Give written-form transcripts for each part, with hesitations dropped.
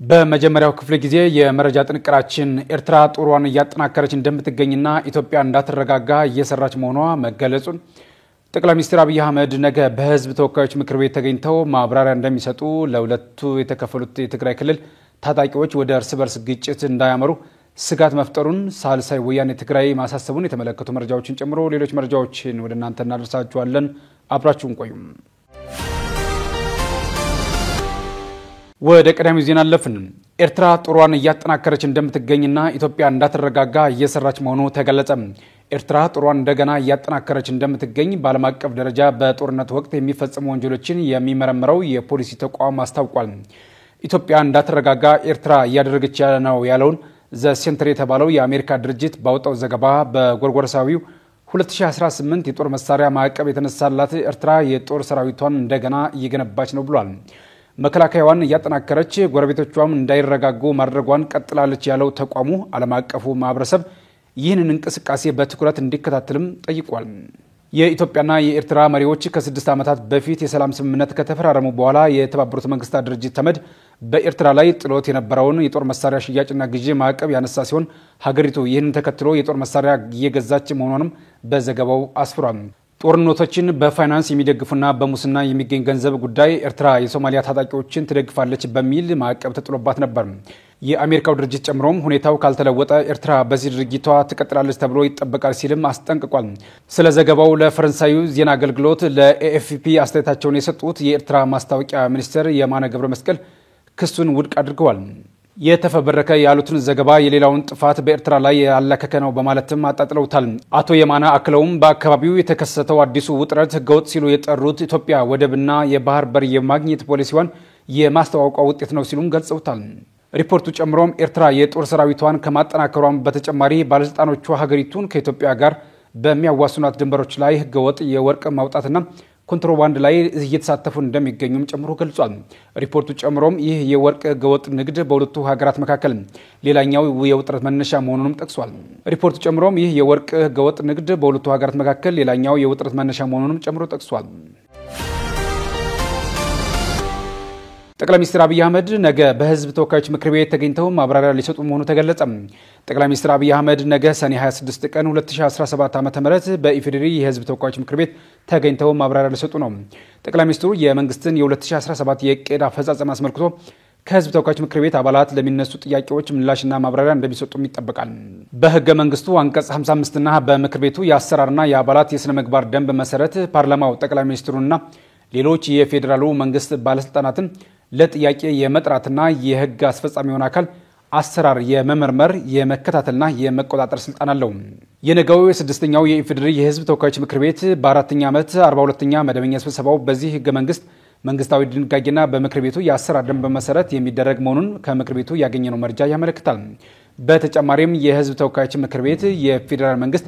በመጀመሪያው ክፍለ ጊዜ የመረጃ ጥንቅራችን ኤርትራ ጦሯን እያጠናከረች እንደምትገኝና ኢትዮጵያ እንዳትረጋጋ እየሰራች መሆኗ መገለጹን ጠቅላይ ሚኒስትር አብይ አህመድ ነገ በህዝብ ተወካዮች ምክር ቤት ተገኝተው ማብራሪያ እንደሚሰጡ ለሁለቱ የተከፈሉት የትግራይ ክልል ታጣቂዎች ወደ እርስ በርስ ግጭት እንዳያመሩ ስጋት መፍጠሩን ሳልሳይ ወያኔ ትግራይ ማሳሰቡን የተመለከቱ መረጃዎችን ጨምሮ ሌሎች መረጃዎችን ወደ እናንተ እናደርሳችኋለን። አብራችሁን ቆዩ። ወደ ቀዳሚው ዜና አለፍን። ኤርትራ ጦሯን እያጠናከረች እንደምትገኝና ኢትዮጵያ እንዳትረጋጋ እየሰራች መሆኑ ተገለጸ። ኤርትራ ጦሯን እንደገና እያጠናከረች እንደምትገኝ በዓለም አቀፍ ደረጃ በጦርነት ወቅት የሚፈጸሙ ወንጀሎችን የሚመረምረው የፖሊሲ ተቋም አስታውቋል። ኢትዮጵያ እንዳትረጋጋ ኤርትራ እያደረገች ነው ያለውን ዘ ሴንተር የተባለው የአሜሪካ ድርጅት ባወጣው ዘገባ በጎርጎሮሳዊው 2018 የጦር መሳሪያ ማዕቀብ የተነሳላት ኤርትራ የጦር ሰራዊቷን እንደገና እየገነባች ነው ብሏል። መከላከያዋን እያጠናከረች ጎረቤቶቿም እንዳይረጋጉ ማድረጓን ቀጥላለች ያለው ተቋሙ ዓለም አቀፉ ማህበረሰብ ይህንን እንቅስቃሴ በትኩረት እንዲከታተልም ጠይቋል። የኢትዮጵያና የኤርትራ መሪዎች ከ6 ዓመታት በፊት የሰላም ስምምነት ከተፈራረሙ በኋላ የተባበሩት መንግስታት ድርጅት ተመድ በኤርትራ ላይ ጥሎት የነበረውን የጦር መሳሪያ ሽያጭና ግዢ ማዕቀብ ያነሳ ሲሆን ሀገሪቱ ይህንን ተከትሎ የጦር መሳሪያ እየገዛች መሆኑንም በዘገባው አስፍሯል። ጦርነቶችን በፋይናንስ የሚደግፉና በሙስና የሚገኝ ገንዘብ ጉዳይ ኤርትራ የሶማሊያ ታጣቂዎችን ትደግፋለች በሚል ማዕቀብ ተጥሎባት ነበር። የአሜሪካው ድርጅት ጨምሮም ሁኔታው ካልተለወጠ ኤርትራ በዚህ ድርጊቷ ትቀጥላለች ተብሎ ይጠበቃል ሲልም አስጠንቅቋል። ስለ ዘገባው ለፈረንሳዩ ዜና አገልግሎት ለኤኤፍፒ አስተያየታቸውን የሰጡት የኤርትራ ማስታወቂያ ሚኒስትር የማነ ገብረ መስቀል ክሱን ውድቅ አድርገዋል። የተፈበረከ ያሉትን ዘገባ የሌላውን ጥፋት በኤርትራ ላይ ያላከከ ነው በማለትም አጣጥለውታል። አቶ የማነ አክለውም በአካባቢው የተከሰተው አዲሱ ውጥረት ህገወጥ ሲሉ የጠሩት ኢትዮጵያ ወደብና የባህር በር የማግኘት ፖሊሲዋን የማስተዋወቋ ውጤት ነው ሲሉም ገልጸውታል። ሪፖርቱ ጨምሮም ኤርትራ የጦር ሰራዊቷን ከማጠናከሯም በተጨማሪ ባለስልጣኖቿ ሀገሪቱን ከኢትዮጵያ ጋር በሚያዋስኗት ድንበሮች ላይ ህገወጥ የወርቅ ማውጣትና ኮንትሮባንድ ላይ እየተሳተፉ እንደሚገኙም ጨምሮ ገልጿል። ሪፖርቱ ጨምሮም ይህ የወርቅ ህገወጥ ንግድ በሁለቱ ሀገራት መካከል ሌላኛው የውጥረት መነሻ መሆኑንም ጠቅሷል። ሪፖርቱ ጨምሮም ይህ የወርቅ ህገወጥ ንግድ በሁለቱ ሀገራት መካከል ሌላኛው የውጥረት መነሻ መሆኑንም ጨምሮ ጠቅሷል። ጠቅላይ ሚኒስትር አብይ አህመድ ነገ በህዝብ ተወካዮች ምክር ቤት ተገኝተው ማብራሪያ ሊሰጡ መሆኑ ተገለጸ። ጠቅላይ ሚኒስትር አብይ አህመድ ነገ ሰኔ 26 ቀን 2017 ዓ.ም በኢፌዴሪ የህዝብ ተወካዮች ምክር ቤት ተገኝተው ማብራሪያ ሊሰጡ ነው። ጠቅላይ ሚኒስትሩ የመንግስትን የ2017 የዕቅድ አፈጻጸም አስመልክቶ ከህዝብ ተወካዮች ምክር ቤት አባላት ለሚነሱ ጥያቄዎች ምላሽና ማብራሪያ እንደሚሰጡም ይጠበቃል። በህገ መንግስቱ አንቀጽ 55ና በምክር ቤቱ የአሰራርና የአባላት የሥነ ምግባር ደንብ መሰረት ፓርላማው ጠቅላይ ሚኒስትሩንና ሌሎች የፌዴራሉ መንግስት ባለስልጣናትን ለጥያቄ የመጥራትና የህግ አስፈጻሚውን አካል አሰራር የመመርመር የመከታተልና የመቆጣጠር ስልጣን አለው። የነገው የስድስተኛው የኢፌዴሪ የህዝብ ተወካዮች ምክር ቤት በአራተኛ ዓመት 42ኛ መደበኛ ስብሰባው በዚህ ህገ መንግስታዊ ድንጋጌና በምክር ቤቱ የአሰራር ደንብ መሰረት የሚደረግ መሆኑን ከምክር ቤቱ ያገኘነው መረጃ ያመለክታል። በተጨማሪም የህዝብ ተወካዮች ምክር ቤት የፌዴራል መንግስት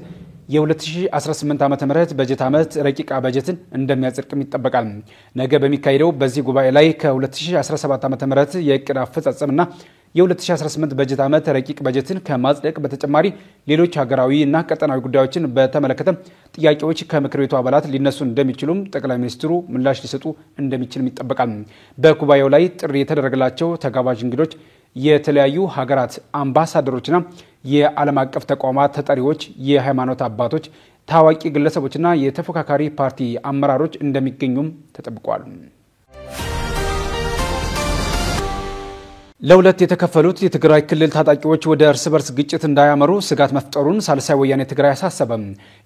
የ2018 ዓ.ም በጀት ዓመት ረቂቅ በጀትን እንደሚያጸድቅም ይጠበቃል። ነገ በሚካሄደው በዚህ ጉባኤ ላይ ከ2017 ዓ.ም የዕቅድ አፈጻጸምና የ2018 በጀት ዓመት ረቂቅ በጀትን ከማጽደቅ በተጨማሪ ሌሎች ሀገራዊ እና ቀጠናዊ ጉዳዮችን በተመለከተ ጥያቄዎች ከምክር ቤቱ አባላት ሊነሱ እንደሚችሉም ጠቅላይ ሚኒስትሩ ምላሽ ሊሰጡ እንደሚችልም ይጠበቃል። በጉባኤው ላይ ጥሪ የተደረገላቸው ተጋባዥ እንግዶች የተለያዩ ሀገራት አምባሳደሮችና የዓለም አቀፍ ተቋማት ተጠሪዎች፣ የሃይማኖት አባቶች፣ ታዋቂ ግለሰቦችና የተፎካካሪ ፓርቲ አመራሮች እንደሚገኙም ተጠብቋል። ለሁለት የተከፈሉት የትግራይ ክልል ታጣቂዎች ወደ እርስ በርስ ግጭት እንዳያመሩ ስጋት መፍጠሩን ሳልሳይ ወያኔ ትግራይ አሳሰበ።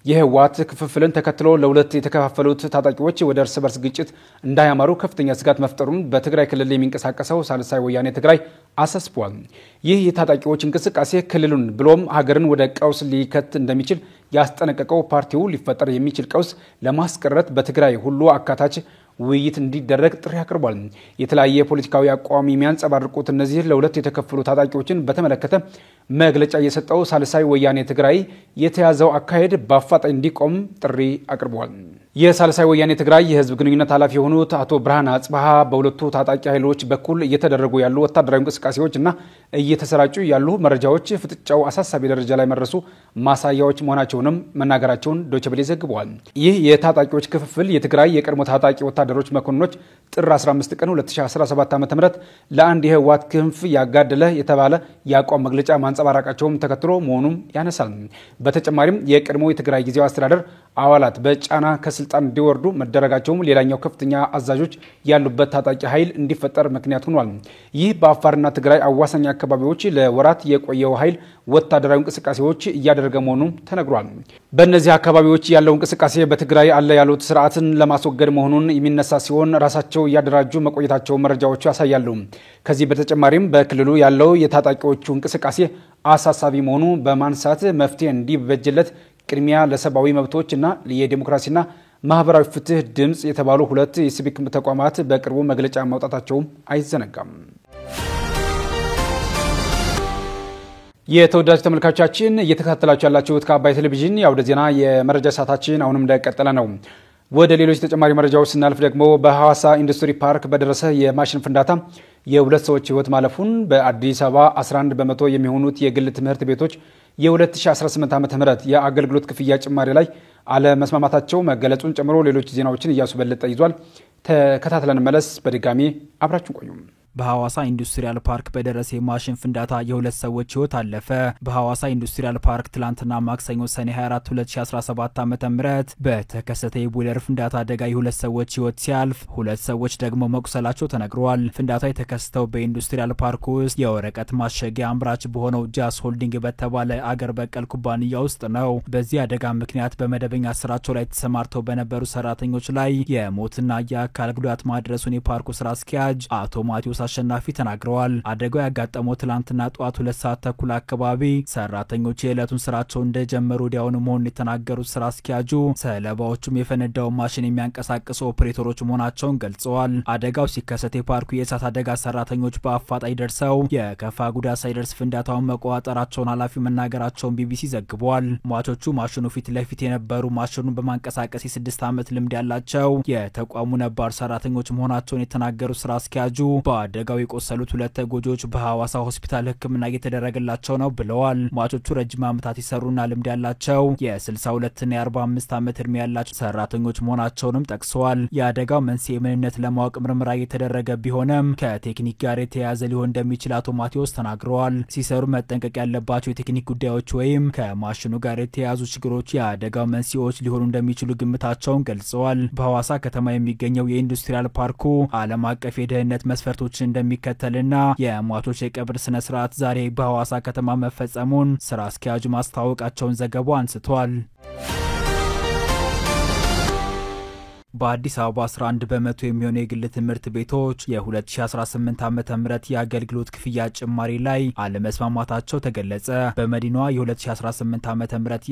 የህወሓት ክፍፍልን ተከትሎ ለሁለት የተከፋፈሉት ታጣቂዎች ወደ እርስ በርስ ግጭት እንዳያመሩ ከፍተኛ ስጋት መፍጠሩን በትግራይ ክልል የሚንቀሳቀሰው ሳልሳይ ወያኔ ትግራይ አሳስቧል። ይህ የታጣቂዎች እንቅስቃሴ ክልሉን ብሎም ሀገርን ወደ ቀውስ ሊከት እንደሚችል ያስጠነቀቀው ፓርቲው ሊፈጠር የሚችል ቀውስ ለማስቀረት በትግራይ ሁሉ አካታች ውይይት እንዲደረግ ጥሪ አቅርቧል። የተለያየ ፖለቲካዊ አቋም የሚያንጸባርቁት እነዚህ ለሁለት የተከፈሉ ታጣቂዎችን በተመለከተ መግለጫ የሰጠው ሳልሳይ ወያኔ ትግራይ የተያዘው አካሄድ በአፋጣኝ እንዲቆም ጥሪ አቅርቧል። የሳልሳይ ወያኔ ትግራይ የህዝብ ግንኙነት ኃላፊ የሆኑት አቶ ብርሃን አጽባሃ በሁለቱ ታጣቂ ኃይሎች በኩል እየተደረጉ ያሉ ወታደራዊ እንቅስቃሴዎችና እየተሰራጩ ያሉ መረጃዎች ፍጥጫው አሳሳቢ ደረጃ ላይ መድረሱ ማሳያዎች መሆናቸውንም መናገራቸውን ዶይቼ ቬለ ዘግቧል። ይህ የታጣቂዎች ክፍፍል የትግራይ የቀድሞ ታጣቂ ወታደሮች መኮንኖች ጥር 15 ቀን 2017 ዓ.ም ለአንድ የህወሓት ክንፍ ያጋደለ የተባለ የአቋም መግለጫ ማንጸባረቃቸውን ተከትሎ መሆኑም ያነሳል። በተጨማሪም የቀድሞ የትግራይ ጊዜያዊ አስተዳደር አባላት በጫና ከስልጣን እንዲወርዱ መደረጋቸውም ሌላኛው ከፍተኛ አዛዦች ያሉበት ታጣቂ ኃይል እንዲፈጠር ምክንያት ሆኗል። ይህ በአፋርና ትግራይ አዋሳኝ አካባቢዎች ለወራት የቆየው ኃይል ወታደራዊ እንቅስቃሴዎች እያደረገ መሆኑ ተነግሯል። በእነዚህ አካባቢዎች ያለው እንቅስቃሴ በትግራይ አለ ያሉት ስርዓትን ለማስወገድ መሆኑን የሚነሳ ሲሆን ራሳቸው እያደራጁ መቆየታቸው መረጃዎቹ ያሳያሉ። ከዚህ በተጨማሪም በክልሉ ያለው የታጣቂዎቹ እንቅስቃሴ አሳሳቢ መሆኑ በማንሳት መፍትሄ እንዲበጅለት ቅድሚያ ለሰብአዊ መብቶችና የዲሞክራሲና ማህበራዊ ፍትህ ድምጽ የተባሉ ሁለት የሲቪክ ተቋማት በቅርቡ መግለጫ ማውጣታቸው አይዘነጋም። የተወዳጅ ተመልካቾቻችን እየተከታተላችሁ ያላችሁት ከአባይ ቴሌቪዥን የአውደ ዜና የመረጃ ሰዓታችን አሁንም እንደቀጠለ ነው። ወደ ሌሎች ተጨማሪ መረጃዎች ስናልፍ ደግሞ በሐዋሳ ኢንዱስትሪ ፓርክ በደረሰ የማሽን ፍንዳታ የሁለት ሰዎች ህይወት ማለፉን በአዲስ አበባ 11 በመቶ የሚሆኑት የግል ትምህርት ቤቶች የ2018 ዓ.ም የአገልግሎት ክፍያ ጭማሪ ላይ አለመስማማታቸው መገለጹን ጨምሮ ሌሎች ዜናዎችን እያሱ በለጠ ይዟል። ተከታትለን መለስ። በድጋሚ አብራችሁ ቆዩ። በሐዋሳ ኢንዱስትሪያል ፓርክ በደረሰ የማሽን ፍንዳታ የሁለት ሰዎች ህይወት አለፈ። በሐዋሳ ኢንዱስትሪያል ፓርክ ትላንትና ማክሰኞ ሰኔ 24 2017 ዓ.ም በተከሰተ የቦይለር ፍንዳታ አደጋ የሁለት ሰዎች ህይወት ሲያልፍ ሁለት ሰዎች ደግሞ መቁሰላቸው ተነግሯል። ፍንዳታ የተከሰተው በኢንዱስትሪያል ፓርክ ውስጥ የወረቀት ማሸጊያ አምራች በሆነው ጃስ ሆልዲንግ በተባለ አገር በቀል ኩባንያ ውስጥ ነው። በዚህ አደጋ ምክንያት በመደበኛ ስራቸው ላይ ተሰማርተው በነበሩ ሰራተኞች ላይ የሞትና የአካል ጉዳት ማድረሱን የፓርኩ ስራ አስኪያጅ አቶ ማቴዎስ አሸናፊ ተናግረዋል። አደጋው ያጋጠመው ትላንትና ጧት 2 ሰዓት ተኩል አካባቢ ሰራተኞች የዕለቱን ስራቸው እንደጀመሩ ወዲያውኑ መሆኑን የተናገሩት ስራ አስኪያጁ ሰለባዎቹም የፈነዳው ማሽን የሚያንቀሳቅሱ ኦፕሬተሮች መሆናቸውን ገልጸዋል። አደጋው ሲከሰት የፓርኩ የእሳት አደጋ ሰራተኞች በአፋጣኝ ደርሰው የከፋ ጉዳት ሳይደርስ ፍንዳታውን መቆጣጠራቸውን ኃላፊው መናገራቸውን ቢቢሲ ዘግቧል። ሟቾቹ ማሽኑ ፊት ለፊት የነበሩ ማሽኑን በማንቀሳቀስ የ6 ዓመት ልምድ ያላቸው የተቋሙ ነባር ሰራተኞች መሆናቸውን የተናገሩት ስራ አስኪያጁ አደጋው የቆሰሉት ሁለት ተጎጂዎች በሐዋሳ ሆስፒታል ሕክምና እየተደረገላቸው ነው ብለዋል። ሟቾቹ ረጅም ዓመታት ይሰሩና ልምድ ያላቸው የ62 እና የ45 ዓመት እድሜ ያላቸው ሰራተኞች መሆናቸውንም ጠቅሰዋል። የአደጋው መንስኤ ምንነት ለማወቅ ምርመራ እየተደረገ ቢሆንም ከቴክኒክ ጋር የተያያዘ ሊሆን እንደሚችል አቶ ማቴዎስ ተናግረዋል። ሲሰሩ መጠንቀቅ ያለባቸው የቴክኒክ ጉዳዮች ወይም ከማሽኑ ጋር የተያያዙ ችግሮች የአደጋው መንስኤዎች ሊሆኑ እንደሚችሉ ግምታቸውን ገልጸዋል። በሐዋሳ ከተማ የሚገኘው የኢንዱስትሪያል ፓርኩ ዓለም አቀፍ የደህንነት መስፈርቶች እንደሚከተልና የሟቾች የቀብር ስነ ስርዓት ዛሬ በሐዋሳ ከተማ መፈጸሙን ስራ አስኪያጁ ማስታወቃቸውን ዘገባው አንስቷል። በአዲስ አበባ 11 በመቶ የሚሆኑ የግል ትምህርት ቤቶች የ2018 ዓ.ም የአገልግሎት ክፍያ ጭማሪ ላይ አለመስማማታቸው ተገለጸ። በመዲናዋ የ2018 ዓ.ም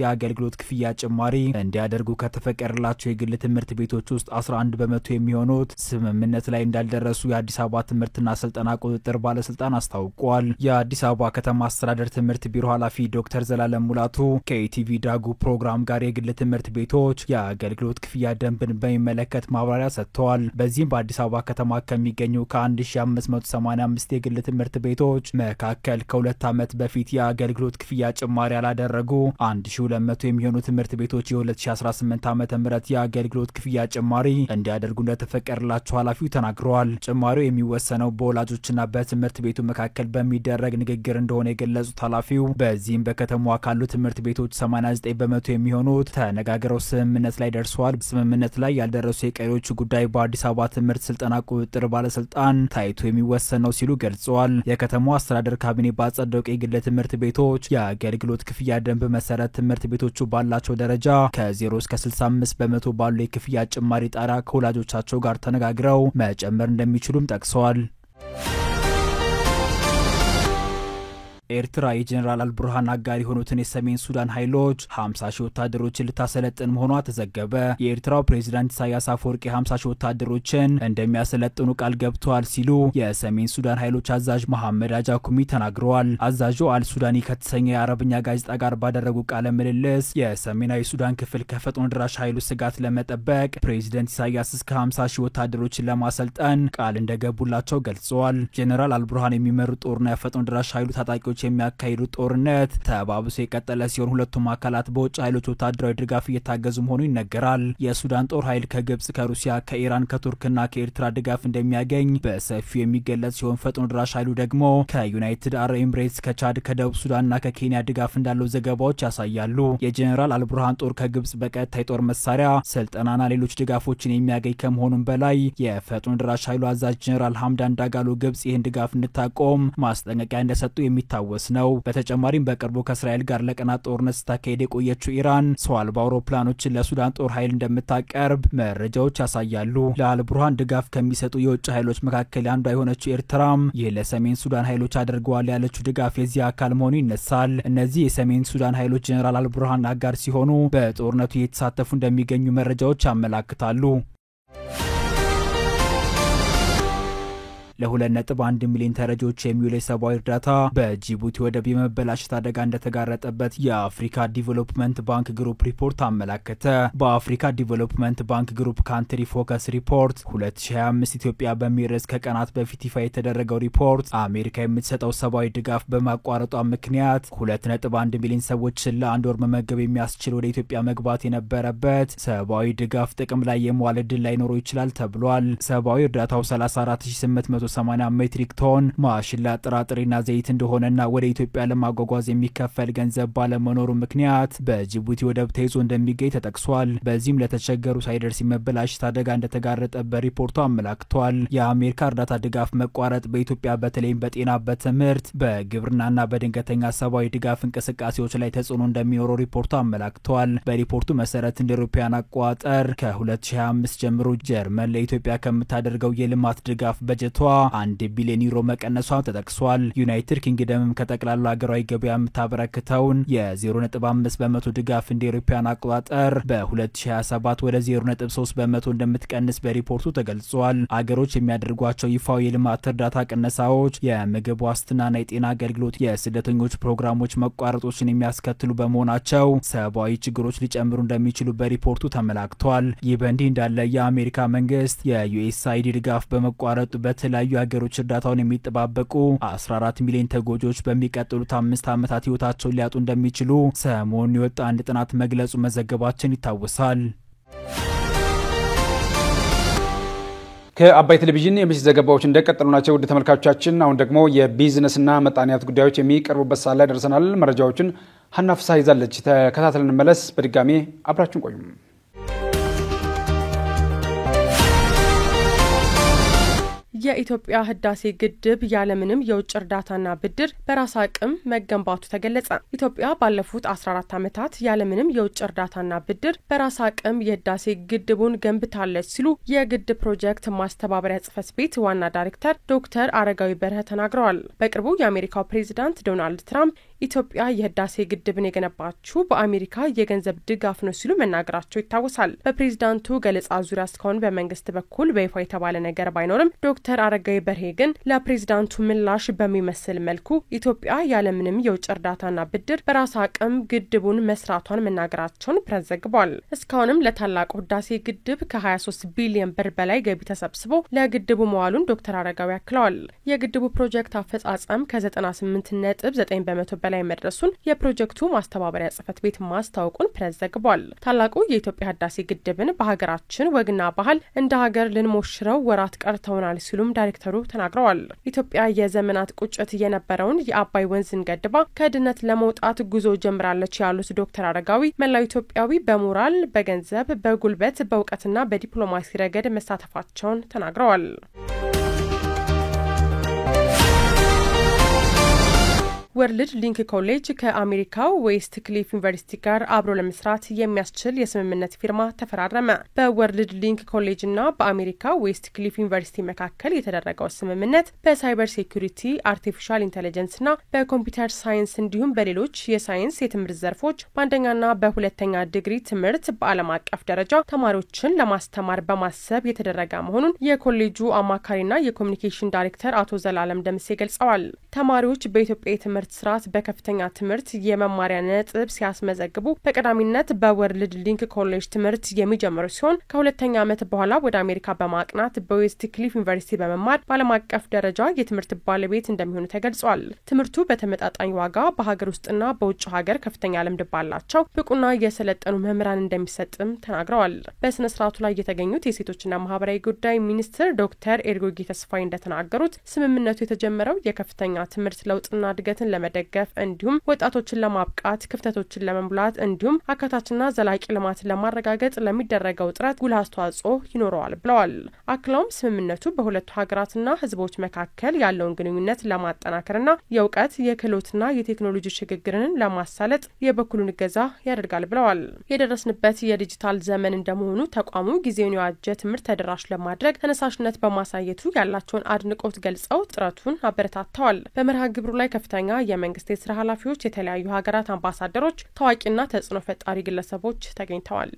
የአገልግሎት ክፍያ ጭማሪ እንዲያደርጉ ከተፈቀደላቸው የግል ትምህርት ቤቶች ውስጥ 11 በመቶ የሚሆኑት ስምምነት ላይ እንዳልደረሱ የአዲስ አበባ ትምህርትና ስልጠና ቁጥጥር ባለስልጣን አስታውቋል። የአዲስ አበባ ከተማ አስተዳደር ትምህርት ቢሮ ኃላፊ ዶክተር ዘላለም ሙላቱ ከኢቲቪ ዳጉ ፕሮግራም ጋር የግል ትምህርት ቤቶች የአገልግሎት ክፍያ ደንብን ለከት ማብራሪያ ሰጥተዋል። በዚህም በአዲስ አበባ ከተማ ከሚገኙ ከ1585 የግል ትምህርት ቤቶች መካከል ከ2 ዓመት በፊት የአገልግሎት ክፍያ ጭማሪ ያላደረጉ 1200 የሚሆኑ ትምህርት ቤቶች የ2018 ዓ.ም የአገልግሎት ክፍያ ጭማሪ እንዲያደርጉ እንደተፈቀደላቸው ኃላፊው ተናግረዋል። ጭማሪው የሚወሰነው በወላጆችና በትምህርት ቤቱ መካከል በሚደረግ ንግግር እንደሆነ የገለጹት ኃላፊው በዚህም በከተማዋ ካሉ ትምህርት ቤቶች 89 በመቶ የሚሆኑት ተነጋግረው ስምምነት ላይ ደርሰዋል። ስምምነት ላይ ያልደረሱ የቀሪዎቹ ጉዳይ በአዲስ አበባ ትምህርት ስልጠና ቁጥጥር ባለስልጣን ታይቶ የሚወሰን ነው ሲሉ ገልጸዋል። የከተማው አስተዳደር ካቢኔ ባጸደቀው የግል ትምህርት ቤቶች የአገልግሎት ክፍያ ደንብ መሰረት ትምህርት ቤቶቹ ባላቸው ደረጃ ከ0 እስከ 65 በመቶ ባሉ የክፍያ ጭማሪ ጣሪያ ከወላጆቻቸው ጋር ተነጋግረው መጨመር እንደሚችሉም ጠቅሰዋል። ኤርትራ የጀነራል አልቡርሃን አጋር የሆኑትን የሰሜን ሱዳን ኃይሎች 50 ሺህ ወታደሮችን ልታሰለጥን መሆኗ ተዘገበ። የኤርትራው ፕሬዝዳንት ኢሳያስ አፈወርቂ 50 ሺህ ወታደሮችን እንደሚያሰለጥኑ ቃል ገብተዋል ሲሉ የሰሜን ሱዳን ኃይሎች አዛዥ መሐመድ አጃኩሚ ተናግረዋል። አዛዡ አልሱዳኒ ከተሰኘ የአረብኛ ጋዜጣ ጋር ባደረጉ ቃለ ምልልስ የሰሜናዊ ሱዳን ክፍል ከፈጥኖ ድራሽ ኃይሉ ስጋት ለመጠበቅ ፕሬዝዳንት ኢሳያስ እስከ 50 ሺህ ወታደሮችን ለማሰልጠን ቃል እንደገቡላቸው ገልጸዋል። ጀነራል አልቡርሃን የሚመሩት ጦርና የፈጥኖ ድራሽ ኃይሉ ታጣቂዎች የሚያካሂዱት ጦርነት ተባብሶ የቀጠለ ሲሆን ሁለቱም አካላት በውጭ ኃይሎች ወታደራዊ ድጋፍ እየታገዙ መሆኑ ይነገራል። የሱዳን ጦር ኃይል ከግብጽ፣ ከሩሲያ፣ ከኢራን፣ ከቱርክና ከኤርትራ ድጋፍ እንደሚያገኝ በሰፊው የሚገለጽ ሲሆን ፈጥኖ ድራሽ ኃይሉ ደግሞ ከዩናይትድ አረብ ኤምሬትስ፣ ከቻድ፣ ከደቡብ ሱዳንና ከኬንያ ድጋፍ እንዳለው ዘገባዎች ያሳያሉ። የጀነራል አልቡርሃን ጦር ከግብጽ በቀጥታ የጦር መሳሪያ ስልጠናና ሌሎች ድጋፎችን የሚያገኝ ከመሆኑም በላይ የፈጥኖ ድራሽ ኃይሉ አዛዥ ጀነራል ሐምዳን ዳጋሎ ግብጽ ይህን ድጋፍ እንድታቆም ማስጠንቀቂያ እንደሰጡ የሚታወስ ነው። በተጨማሪም በቅርቡ ከእስራኤል ጋር ለቀናት ጦርነት ስታካሄድ የቆየችው ኢራን ሰው አልባ አውሮፕላኖችን ለሱዳን ጦር ኃይል እንደምታቀርብ መረጃዎች ያሳያሉ። ለአልቡርሃን ድጋፍ ከሚሰጡ የውጭ ኃይሎች መካከል አንዷ የሆነችው ኤርትራም ይህ ለሰሜን ሱዳን ኃይሎች አድርገዋል ያለችው ድጋፍ የዚህ አካል መሆኑ ይነሳል። እነዚህ የሰሜን ሱዳን ኃይሎች ጀነራል አልቡርሃን አጋር ሲሆኑ በጦርነቱ እየተሳተፉ እንደሚገኙ መረጃዎች ያመላክታሉ። ለ2.1 ሚሊዮን ተረጂዎች የሚውል የሰብአዊ እርዳታ በጅቡቲ ወደብ የመበላሸት አደጋ እንደተጋረጠበት የአፍሪካ ዲቨሎፕመንት ባንክ ግሩፕ ሪፖርት አመላከተ። በአፍሪካ ዲቨሎፕመንት ባንክ ግሩፕ ካንትሪ ፎከስ ሪፖርት 2025 ኢትዮጵያ በሚል ርዕስ ከቀናት በፊት ይፋ የተደረገው ሪፖርት አሜሪካ የምትሰጠው ሰብአዊ ድጋፍ በማቋረጧ ምክንያት 2.1 ሚሊዮን ሰዎችን ለአንድ ወር መመገብ የሚያስችል ወደ ኢትዮጵያ መግባት የነበረበት ሰብአዊ ድጋፍ ጥቅም ላይ የመዋል ዕድል ላይኖረው ይችላል ተብሏል። ሰብአዊ እርዳታው 34880 ሜትሪክ ቶን ማሽላ፣ ጥራጥሬና ዘይት እንደሆነና ወደ ኢትዮጵያ ለማጓጓዝ የሚከፈል ገንዘብ ባለመኖሩ ምክንያት በጅቡቲ ወደብ ተይዞ እንደሚገኝ ተጠቅሷል። በዚህም ለተቸገሩ ሳይደርስ መበላሸት አደጋ እንደተጋረጠበት ሪፖርቱ አመላክቷል። የአሜሪካ እርዳታ ድጋፍ መቋረጥ በኢትዮጵያ በተለይም በጤና፣ በትምህርት፣ በግብርናና በድንገተኛ ሰብአዊ ድጋፍ እንቅስቃሴዎች ላይ ተጽዕኖ እንደሚኖረው ሪፖርቱ አመላክቷል። በሪፖርቱ መሰረት እንደ አውሮፓውያን አቆጣጠር ከ2025 ጀምሮ ጀርመን ለኢትዮጵያ ከምታደርገው የልማት ድጋፍ በጀቷ 1 ቢሊዮን ዩሮ መቀነሷ ተጠቅሷል። ዩናይትድ ኪንግደም ከጠቅላላ ሀገራዊ ገበያ የምታበረክተውን የ0.5 በመቶ ድጋፍ እንደ አውሮፓውያን አቆጣጠር በ2027 ወደ 0.3 በመቶ እንደምትቀንስ በሪፖርቱ ተገልጿል። አገሮች የሚያደርጓቸው ይፋዊ የልማት እርዳታ ቅነሳዎች የምግብ ዋስትናና የጤና አገልግሎት፣ የስደተኞች ፕሮግራሞች መቋረጦችን የሚያስከትሉ በመሆናቸው ሰብአዊ ችግሮች ሊጨምሩ እንደሚችሉ በሪፖርቱ ተመላክቷል። ይህ በእንዲህ እንዳለ የአሜሪካ መንግስት የዩኤስአይዲ ድጋፍ በመቋረጡ በተለያዩ ሀገሮች እርዳታውን የሚጠባበቁ 14 ሚሊዮን ተጎጆች በሚቀጥሉት 5 ዓመታት ህይወታቸውን ሊያጡ እንደሚችሉ ሰሞኑን የወጣ አንድ ጥናት መግለጹ መዘገባችን ይታወሳል። ከአባይ ቴሌቪዥን የምሽት ዘገባዎች እንደቀጠሉ ናቸው። ውድ ተመልካቾቻችን አሁን ደግሞ የቢዝነስና ምጣኔ ሀብት ጉዳዮች የሚቀርቡበት ሰዓት ላይ ደርሰናል። መረጃዎችን ሀናፍሳ ይዛለች። ተከታተልን መለስ። በድጋሜ አብራችሁን ቆዩ። የኢትዮጵያ ህዳሴ ግድብ ያለምንም የውጭ እርዳታና ብድር በራስ አቅም መገንባቱ ተገለጸ። ኢትዮጵያ ባለፉት 14 ዓመታት ያለምንም የውጭ እርዳታና ብድር በራስ አቅም የህዳሴ ግድቡን ገንብታለች ሲሉ የግድብ ፕሮጀክት ማስተባበሪያ ጽሕፈት ቤት ዋና ዳይሬክተር ዶክተር አረጋዊ በርሀ ተናግረዋል። በቅርቡ የአሜሪካው ፕሬዝዳንት ዶናልድ ትራምፕ ኢትዮጵያ የህዳሴ ግድብን የገነባችው በአሜሪካ የገንዘብ ድጋፍ ነው ሲሉ መናገራቸው ይታወሳል። በፕሬዝዳንቱ ገለጻ ዙሪያ እስካሁን በመንግስት በኩል በይፋ የተባለ ነገር ባይኖርም ዶክተር አረጋዊ በርሄ ግን ለፕሬዝዳንቱ ምላሽ በሚመስል መልኩ ኢትዮጵያ ያለምንም የውጭ እርዳታና ብድር በራስ አቅም ግድቡን መስራቷን መናገራቸውን ፕሬስ ዘግቧል። እስካሁንም ለታላቁ ህዳሴ ግድብ ከ23 ቢሊዮን ብር በላይ ገቢ ተሰብስቦ ለግድቡ መዋሉን ዶክተር አረጋዊ አክለዋል። የግድቡ ፕሮጀክት አፈጻጸም ከ98.9 በመቶ በላይ መድረሱን የፕሮጀክቱ ማስተባበሪያ ጽሕፈት ቤት ማስታወቁን ፕሬስ ዘግቧል። ታላቁ የኢትዮጵያ ህዳሴ ግድብን በሀገራችን ወግና ባህል እንደ ሀገር ልንሞሽረው ወራት ቀርተውናል ሲሉም ዳይሬክተሩ ተናግረዋል። ኢትዮጵያ የዘመናት ቁጭት የነበረውን የአባይ ወንዝን ገድባ ከድህነት ለመውጣት ጉዞ ጀምራለች ያሉት ዶክተር አረጋዊ መላው ኢትዮጵያዊ በሞራል፣ በገንዘብ፣ በጉልበት፣ በእውቀትና በዲፕሎማሲ ረገድ መሳተፋቸውን ተናግረዋል። ወርልድ ሊንክ ኮሌጅ ከአሜሪካው ዌስት ክሊፍ ዩኒቨርሲቲ ጋር አብሮ ለመስራት የሚያስችል የስምምነት ፊርማ ተፈራረመ። በወርልድ ሊንክ ኮሌጅና በአሜሪካ ዌስት ክሊፍ ዩኒቨርሲቲ መካከል የተደረገው ስምምነት በሳይበር ሴኩሪቲ፣ አርቲፊሻል ኢንተለጀንስና በኮምፒውተር ሳይንስ እንዲሁም በሌሎች የሳይንስ የትምህርት ዘርፎች በአንደኛና በሁለተኛ ዲግሪ ትምህርት በዓለም አቀፍ ደረጃ ተማሪዎችን ለማስተማር በማሰብ የተደረገ መሆኑን የኮሌጁ አማካሪና የኮሚኒኬሽን ዳይሬክተር አቶ ዘላለም ደምሴ ገልጸዋል። ተማሪዎች በኢትዮጵያ የትምህርት ስርዓት በከፍተኛ ትምህርት የመማሪያ ነጥብ ሲያስመዘግቡ በቀዳሚነት በወርልድ ሊንክ ኮሌጅ ትምህርት የሚጀምሩ ሲሆን ከሁለተኛ ዓመት በኋላ ወደ አሜሪካ በማቅናት በዌስት ክሊፍ ዩኒቨርሲቲ በመማር በዓለም አቀፍ ደረጃ የትምህርት ባለቤት እንደሚሆኑ ተገልጿል። ትምህርቱ በተመጣጣኝ ዋጋ በሀገር ውስጥና በውጭ ሀገር ከፍተኛ ልምድ ባላቸው ብቁና የሰለጠኑ መምህራን እንደሚሰጥም ተናግረዋል። በስነ ስርዓቱ ላይ የተገኙት የሴቶችና ማህበራዊ ጉዳይ ሚኒስትር ዶክተር ኤርጎጌ ተስፋይ እንደተናገሩት ስምምነቱ የተጀመረው የከፍተኛ ትምህርት ለውጥና እድገትን ለመደገፍ እንዲሁም ወጣቶችን ለማብቃት ክፍተቶችን ለመሙላት እንዲሁም አካታችና ዘላቂ ልማትን ለማረጋገጥ ለሚደረገው ጥረት ጉልህ አስተዋጽኦ ይኖረዋል ብለዋል። አክለውም ስምምነቱ በሁለቱ ሀገራትና ህዝቦች መካከል ያለውን ግንኙነት ለማጠናከርና የእውቀት የክህሎትና የቴክኖሎጂ ሽግግርን ለማሳለጥ የበኩሉን እገዛ ያደርጋል ብለዋል። የደረስንበት የዲጂታል ዘመን እንደመሆኑ ተቋሙ ጊዜውን የዋጀ ትምህርት ተደራሽ ለማድረግ ተነሳሽነት በማሳየቱ ያላቸውን አድንቆት ገልጸው ጥረቱን አበረታተዋል። በመርሃ ግብሩ ላይ ከፍተኛ የመንግስት የስራ ኃላፊዎች፣ የተለያዩ ሀገራት አምባሳደሮች፣ ታዋቂና ተጽዕኖ ፈጣሪ ግለሰቦች ተገኝተዋል።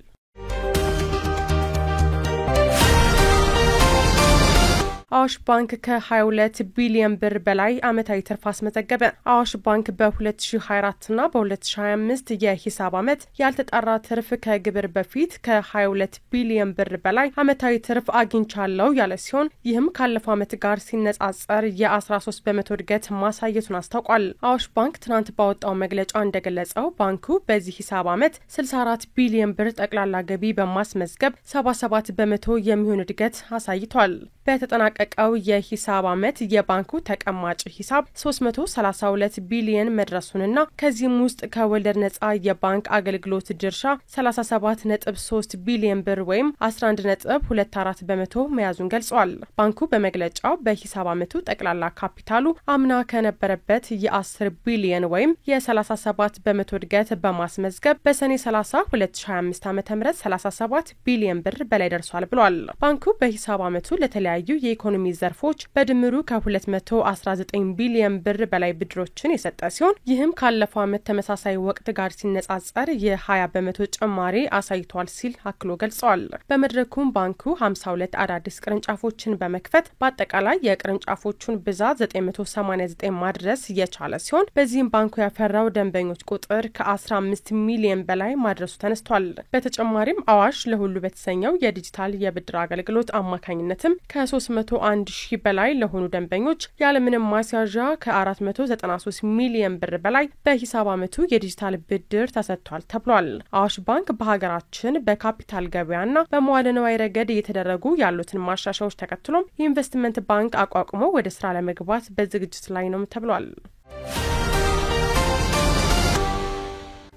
አዋሽ ባንክ ከ22 ቢሊዮን ብር በላይ አመታዊ ትርፍ አስመዘገበ። አዋሽ ባንክ በ2024 እና በ2025 የሂሳብ ዓመት ያልተጣራ ትርፍ ከግብር በፊት ከ22 ቢሊዮን ብር በላይ አመታዊ ትርፍ አግኝቻለሁ ያለ ሲሆን ይህም ካለፈው ዓመት ጋር ሲነጻጸር የ13 በመቶ እድገት ማሳየቱን አስታውቋል። አዋሽ ባንክ ትናንት ባወጣው መግለጫ እንደገለጸው ባንኩ በዚህ ሂሳብ ዓመት 64 ቢሊዮን ብር ጠቅላላ ገቢ በማስመዝገብ 77 በመቶ የሚሆን እድገት አሳይቷል። በተጠናቀቀው የሂሳብ ዓመት የባንኩ ተቀማጭ ሂሳብ 332 ቢሊዮን መድረሱንና ከዚህም ውስጥ ከወለድ ነጻ የባንክ አገልግሎት ድርሻ 37.3 ቢሊዮን ብር ወይም 11.24 በመቶ መያዙን ገልጿል። ባንኩ በመግለጫው በሂሳብ ዓመቱ ጠቅላላ ካፒታሉ አምና ከነበረበት የ10 ቢሊዮን ወይም የ37 በመቶ እድገት በማስመዝገብ በሰኔ 30 2025 ዓ.ም 37 ቢሊዮን ብር በላይ ደርሷል ብሏል። ባንኩ በሂሳብ ዓመቱ ለተለያዩ የኢኮኖሚ ዘርፎች በድምሩ ከ219 ቢሊዮን ብር በላይ ብድሮችን የሰጠ ሲሆን ይህም ካለፈው ዓመት ተመሳሳይ ወቅት ጋር ሲነጻጸር የ20 በመቶ ጭማሪ አሳይቷል ሲል አክሎ ገልጿል። በመድረኩም ባንኩ 52 አዳዲስ ቅርንጫፎችን በመክፈት በአጠቃላይ የቅርንጫፎቹን ብዛት 989 ማድረስ የቻለ ሲሆን በዚህም ባንኩ ያፈራው ደንበኞች ቁጥር ከ15 ሚሊዮን በላይ ማድረሱ ተነስቷል። በተጨማሪም አዋሽ ለሁሉ በተሰኘው የዲጂታል የብድር አገልግሎት አማካኝነትም ከ301 ሺህ በላይ ለሆኑ ደንበኞች ያለምንም ማስያዣ ከ493 ሚሊዮን ብር በላይ በሂሳብ ዓመቱ የዲጂታል ብድር ተሰጥቷል ተብሏል። አዋሽ ባንክ በሀገራችን በካፒታል ገበያና በመዋለ ንዋይ ረገድ እየተደረጉ ያሉትን ማሻሻያዎች ተከትሎም የኢንቨስትመንት ባንክ አቋቁሞ ወደ ስራ ለመግባት በዝግጅት ላይ ነው ተብሏል።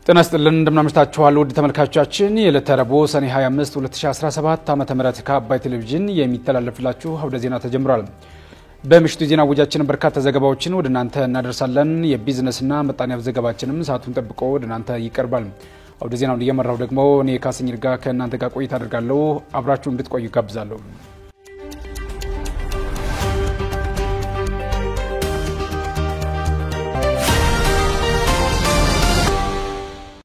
ጤና ይስጥልን እንደምናመሽታችኋል ውድ ተመልካቾቻችን የዕለተ ረቡዕ ሰኔ 25 2017 ዓ.ም ከአባይ ቴሌቪዥን የሚተላለፍላችሁ አውደ ዜና ተጀምሯል። በምሽቱ ዜና ወጃችን በርካታ ዘገባዎችን ወደ እናንተ እናደርሳለን። የቢዝነስና ምጣኔ ሀብት ዘገባችንም ሰዓቱን ጠብቆ ወደ እናንተ ይቀርባል። አውደ ዜናውን እየመራው ደግሞ እኔ ካስኝር ጋር ከእናንተ ጋር ቆይታ አደርጋለሁ። አብራችሁ እንድትቆዩ ጋብዛለሁ።